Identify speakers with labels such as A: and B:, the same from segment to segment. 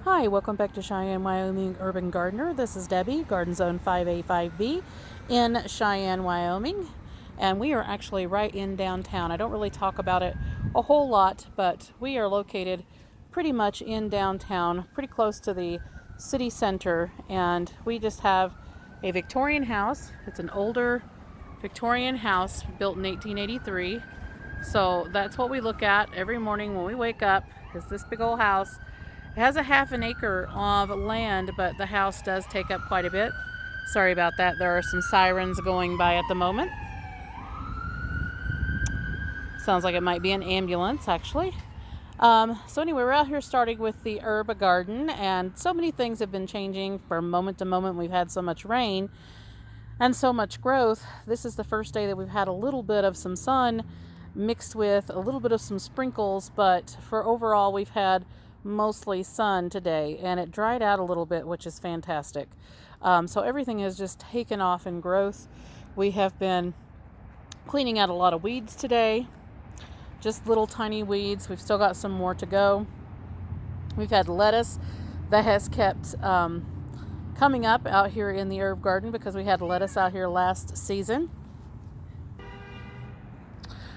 A: Hi, welcome back to Cheyenne, Wyoming Urban Gardener. This is Debbie, Garden Zone 5A5B in Cheyenne, Wyoming. And we are actually right in downtown. I don't really talk about it a whole lot, but we are located pretty much in downtown, pretty close to the city center. And we just have a Victorian house. It's an older Victorian house built in 1883. So that's what we look at every morning when we wake up, is this big old house. It has a half an acre of land, but the house does take up quite a bit. Sorry about that. There are some sirens going by at the moment. Sounds like it might be an ambulance, actually. So anyway, we're out here starting with the herb garden, and so many things have been changing from moment to moment. We've had so much rain and so much growth. This is the first day that we've had a little bit of some sun mixed with a little bit of some sprinkles, but for overall we've had mostly sun today, and it dried out a little bit, which is fantastic. So everything has just taken off in growth. We have been cleaning out a lot of weeds today, just little tiny weeds. We've still got some more to go. We've had lettuce that has kept coming up out here in the herb garden because we had lettuce out here last season.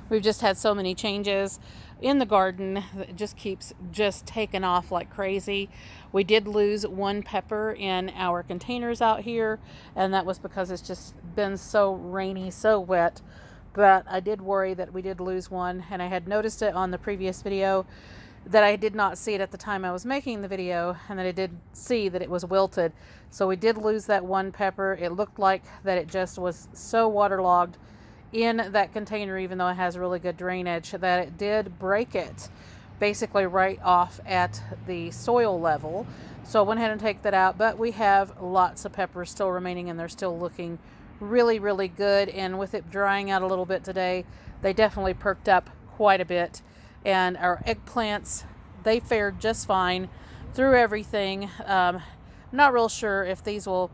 A: We've just had so many changes in the garden. It just keeps just taking off like crazy. We did lose one pepper in our containers out here, and that was because it's just been so rainy, so wet. But I did worry that we did lose one, and I had noticed it on the previous video that I did not see it at the time I was making the video, and that I did see that it was wilted. So we did lose that one pepper. It looked like that it just was so waterlogged in that container, even though it has really good drainage, that it did break it basically right off at the soil level. So I went ahead and take that out, but we have lots of peppers still remaining, and they're still looking really, really good. And with it drying out a little bit today, they definitely perked up quite a bit. And our eggplants, they fared just fine through everything. Not real sure if these will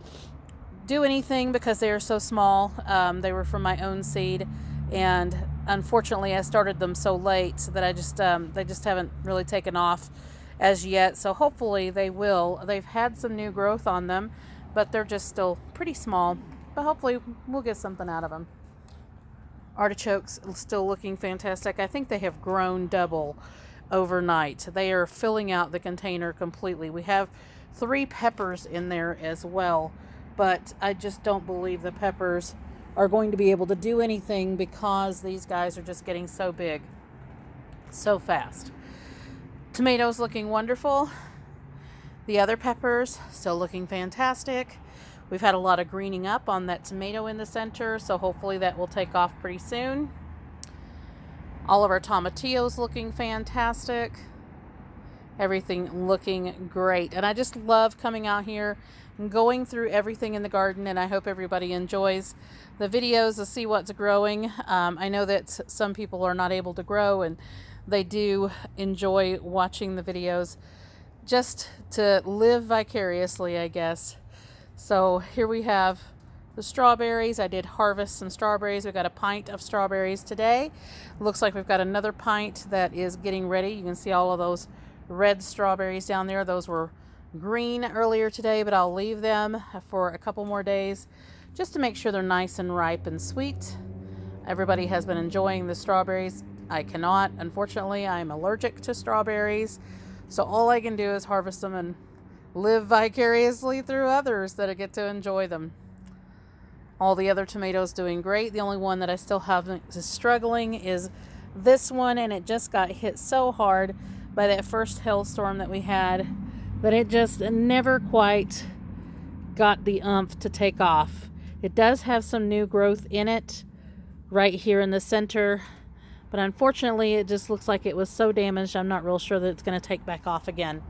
A: do anything because they are so small. They were from my own seed, and unfortunately I started them so late that they just haven't really taken off as yet. So hopefully they will. They've had some new growth on them, but they're just still pretty small, but hopefully we'll get something out of them. Artichokes still looking fantastic. I think they have grown double overnight. They are filling out the container completely. We have 3 peppers in there as well, but I just don't believe the peppers are going to be able to do anything because these guys are just getting so big so fast. Tomatoes looking wonderful. The other peppers still looking fantastic. We've had a lot of greening up on that tomato in the center, so hopefully that will take off pretty soon. All of our tomatillos looking fantastic. Everything looking great. And I just love coming out here and going through everything in the garden, and I hope everybody enjoys the videos to see what's growing. I know that some people are not able to grow, and they do enjoy watching the videos just to live vicariously, I guess. So here we have the strawberries. I did harvest some strawberries. We got a pint of strawberries today. Looks like we've got another pint that is getting ready. You can see all of those red strawberries down there. Those were green earlier today, but I'll leave them for a couple more days just to make sure they're nice and ripe and sweet. Everybody has been enjoying the strawberries. I cannot. Unfortunately, I'm allergic to strawberries, so all I can do is harvest them and live vicariously through others that get to enjoy them. All the other tomatoes doing great. The only one that I still haven't is struggling is this one, and it just got hit so hard by that first hailstorm that we had that it just never quite got the oomph to take off. It does have some new growth in it right here in the center, but unfortunately it just looks like it was so damaged. I'm not real sure that it's going to take back off again.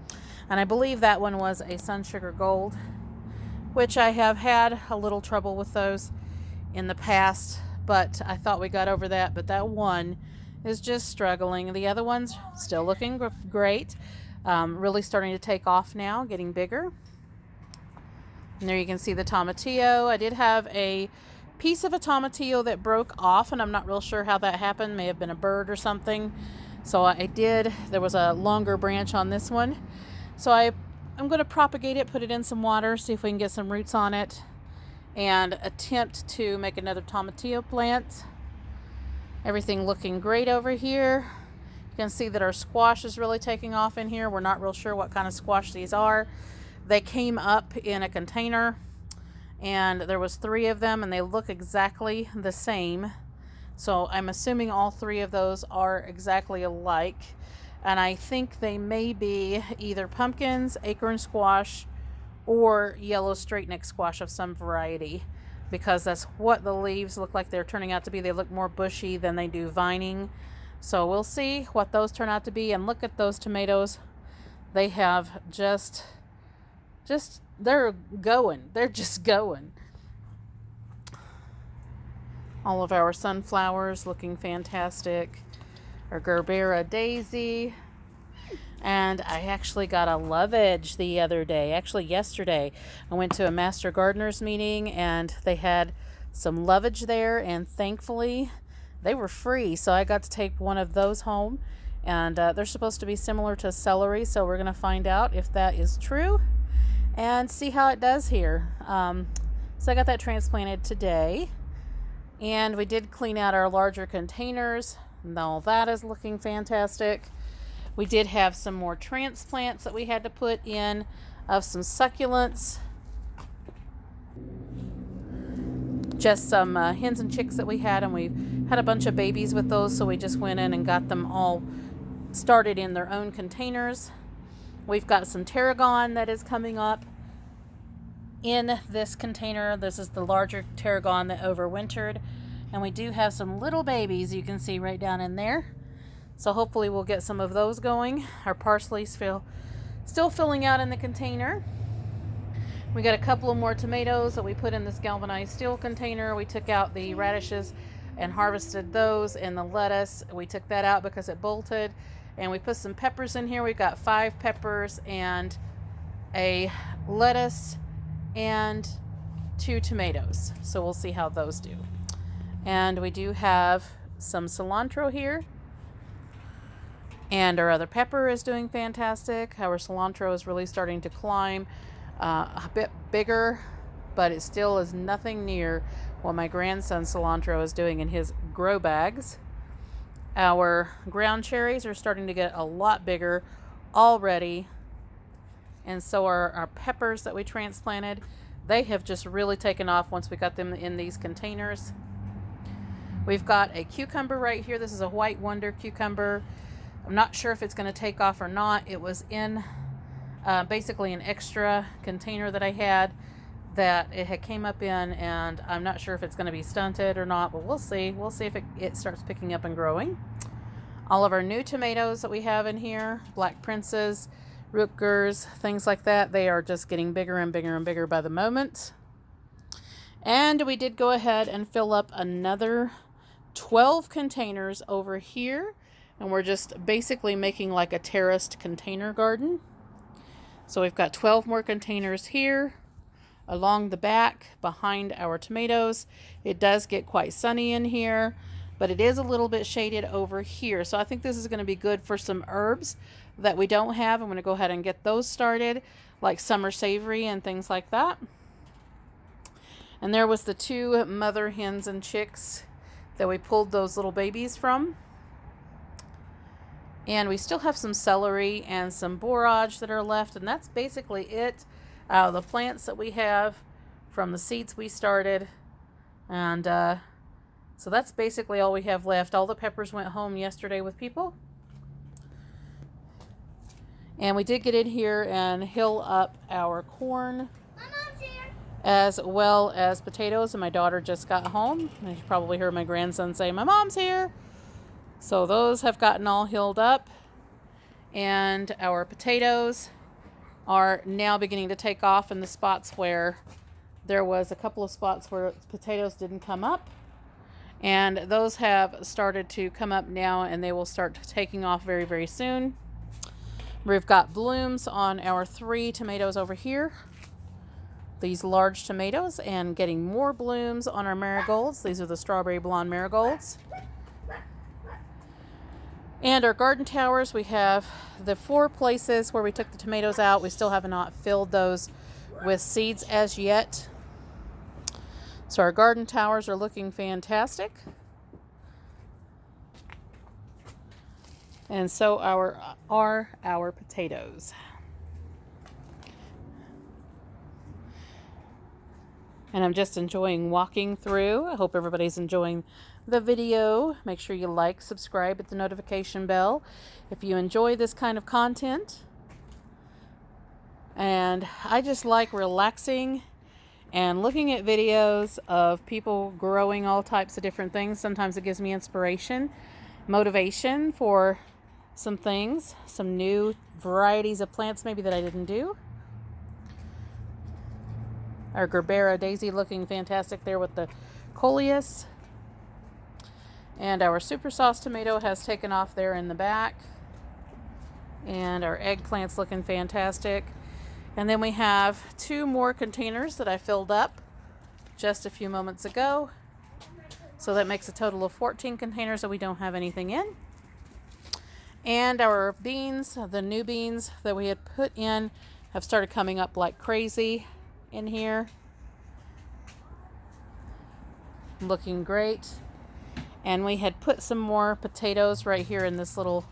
A: And I believe that one was a Sun Sugar Gold, which I have had a little trouble with those in the past, but I thought we got over that. But that one is just struggling. The other one's still looking great. Really starting to take off now, getting bigger. And there you can see the tomatillo. I did have a piece of a tomatillo that broke off, and I'm not real sure how that happened. May have been a bird or something. So there was a longer branch on this one. So I I'm going to propagate it, put it in some water, see if we can get some roots on it, and attempt to make another tomatillo plant. Everything looking great over here. You can see that our squash is really taking off in here. We're not real sure what kind of squash these are. They came up in a container, and there was 3 of them, and they look exactly the same. So I'm assuming all 3 of those are exactly alike. And I think they may be either pumpkins, acorn squash, or yellow straight neck squash of some variety, because that's what the leaves look like they're turning out to be. They look more bushy than they do vining. So we'll see what those turn out to be. And look at those tomatoes. They have they're going. They're just going. All of our sunflowers looking fantastic. Our Gerbera daisy. And I actually got a lovage the other day. Actually, yesterday, I went to a Master Gardener's meeting, and they had some lovage there, and thankfully, they were free. So I got to take one of those home, and they're supposed to be similar to celery, so we're going to find out if that is true and see how it does here. So I got that transplanted today, and we did clean out our larger containers, and all that is looking fantastic. We did have some more transplants that we had to put in of some succulents. Just some hens and chicks that we had, and we had a bunch of babies with those, so we just went in and got them all started in their own containers. We've got some tarragon that is coming up in this container. This is the larger tarragon that overwintered, and we do have some little babies you can see right down in there. So hopefully we'll get some of those going. Our parsley's still filling out in the container. We got a couple of more tomatoes that we put in this galvanized steel container. We took out the radishes and harvested those, and the lettuce, we took that out because it bolted. And we put some peppers in here. We've got 5 peppers and a lettuce and 2 tomatoes. So we'll see how those do. And we do have some cilantro here. And our other pepper is doing fantastic. Our cilantro is really starting to climb, a bit bigger, but it still is nothing near what my grandson's cilantro is doing in his grow bags. Our ground cherries are starting to get a lot bigger already. And so are our peppers that we transplanted. They have just really taken off once we got them in these containers. We've got a cucumber right here. This is a White Wonder cucumber. I'm not sure if it's going to take off or not. It was in basically an extra container that I had that it had came up in, and I'm not sure if it's going to be stunted or not, but we'll see. We'll see if it starts picking up and growing. All of our new tomatoes that we have in here, Black Princes, Rutgers, things like that, they are just getting bigger and bigger and bigger by the moment. And we did go ahead and fill up another 12 containers over here. And we're just basically making like a terraced container garden. So we've got 12 more containers here along the back behind our tomatoes. It does get quite sunny in here, but it is a little bit shaded over here. So I think this is going to be good for some herbs that we don't have. I'm going to go ahead and get those started, like summer savory and things like that. And there was the 2 mother hens and chicks that we pulled those little babies from. And we still have some celery and some borage that are left, and that's basically it. The plants that we have from the seeds we started. And so that's basically all we have left. All the peppers went home yesterday with people. And we did get in here and hill up our corn, as well as potatoes. And my daughter just got home. And you probably heard my grandson say, "My mom's here." So those have gotten all healed up, and our potatoes are now beginning to take off in the spots where there was a couple of spots where potatoes didn't come up, and those have started to come up now, and they will start taking off very, very soon. We've got blooms on our 3 tomatoes over here, these large tomatoes, and getting more blooms on our marigolds. These are the strawberry blonde marigolds. And our garden towers, we have the 4 places where we took the tomatoes out. We still have not filled those with seeds as yet. So our garden towers are looking fantastic. And so are our potatoes. And I'm just enjoying walking through. I hope everybody's enjoying the video. Make sure you like, subscribe, hit the notification bell if you enjoy this kind of content. And I just like relaxing and looking at videos of people growing all types of different things. Sometimes it gives me inspiration, motivation for some things, some new varieties of plants maybe that I didn't do. Our Gerbera daisy looking fantastic there with the coleus. And our super sauce tomato has taken off there in the back. And our eggplant's looking fantastic. And then we have 2 more containers that I filled up just a few moments ago. So that makes a total of 14 containers that we don't have anything in. And our beans, the new beans that we had put in, have started coming up like crazy in here. Looking great. And we had put some more potatoes right here in this little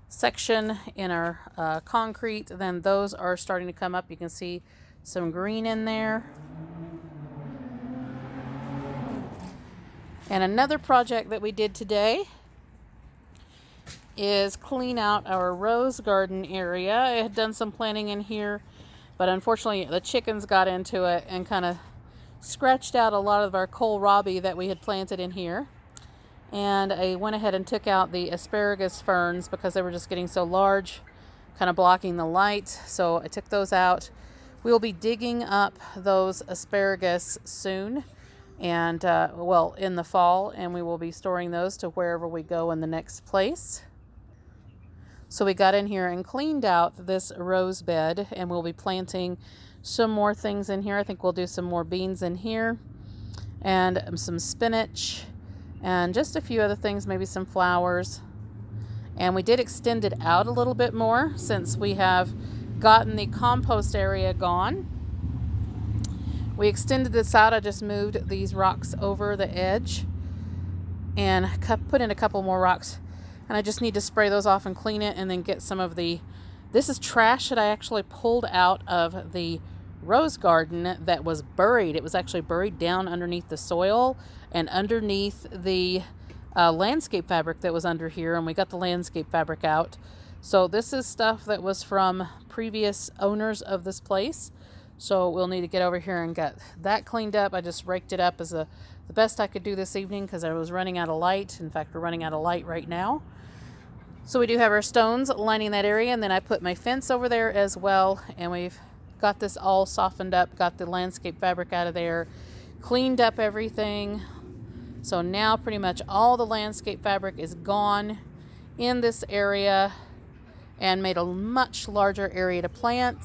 A: section in our concrete. Then those are starting to come up. You can see some green in there. And another project that we did today is clean out our rose garden area. I had done some planting in here, but unfortunately the chickens got into it and kind of scratched out a lot of our kohlrabi that we had planted in here. And I went ahead and took out the asparagus ferns because they were just getting so large, kind of blocking the light. So I took those out. We will be digging up those asparagus soon, and well, in the fall, and we will be storing those to wherever we go in the next place. So we got in here and cleaned out this rose bed, and we'll be planting some more things in here. I think we'll do some more beans in here and some spinach and just a few other things, maybe some flowers. And we did extend it out a little bit more since we have gotten the compost area gone. We extended this out. I just moved these rocks over the edge and put in a couple more rocks. And I just need to spray those off and clean it and then get some of the... This is trash that I actually pulled out of the rose garden that was buried. It was actually buried down underneath the soil and underneath the landscape fabric that was under here. And we got the landscape fabric out. So this is stuff that was from previous owners of this place. So we'll need to get over here and get that cleaned up. I just raked it up as the best I could do this evening because I was running out of light. In fact, we're running out of light right now. So we do have our stones lining that area, and then I put my fence over there as well, and we've got this all softened up, got the landscape fabric out of there, cleaned up everything. So now pretty much all the landscape fabric is gone in this area and made a much larger area to plant.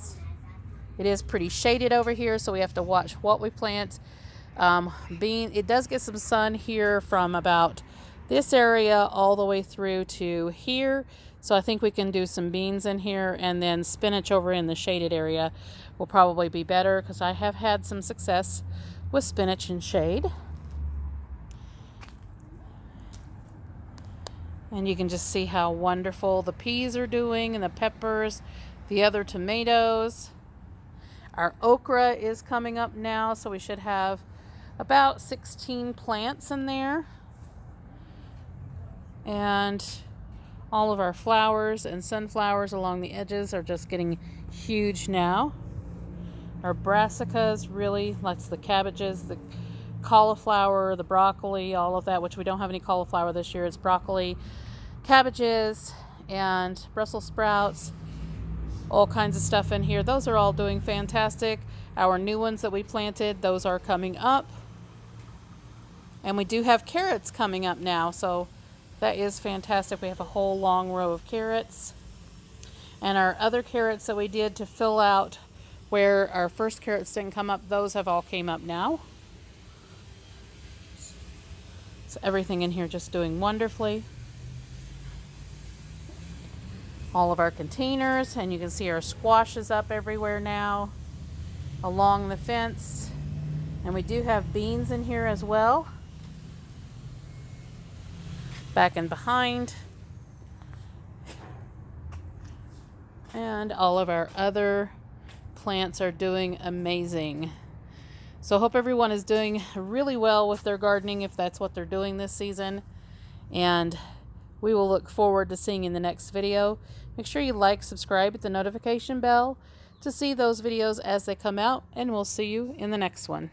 A: It is pretty shaded over here, so we have to watch what we plant. It does get some sun here from about this area all the way through to here. So I think we can do some beans in here, and then spinach over in the shaded area will probably be better because I have had some success with spinach and shade. And you can just see how wonderful the peas are doing and the peppers, the other tomatoes. Our okra is coming up now, so we should have about 16 plants in there. And all of our flowers and sunflowers along the edges are just getting huge now. Our brassicas, really, that's the cabbages, the cauliflower, the broccoli, all of that, which we don't have any cauliflower this year. It's broccoli, cabbages, and Brussels sprouts, all kinds of stuff in here. Those are all doing fantastic. Our new ones that we planted, those are coming up. And we do have carrots coming up now, so that is fantastic. We have a whole long row of carrots. And our other carrots that we did to fill out where our first carrots didn't come up, those have all came up now. So everything in here just doing wonderfully. all of our containers, and you can see our squashes up everywhere now along the fence. And we do have beans in here as well, back and behind. And all of our other plants are doing amazing. So I hope everyone is doing really well with their gardening if that's what they're doing this season. And we will look forward to seeing you in the next video. Make sure you like, subscribe, hit the notification bell to see those videos as they come out, and we'll see you in the next one.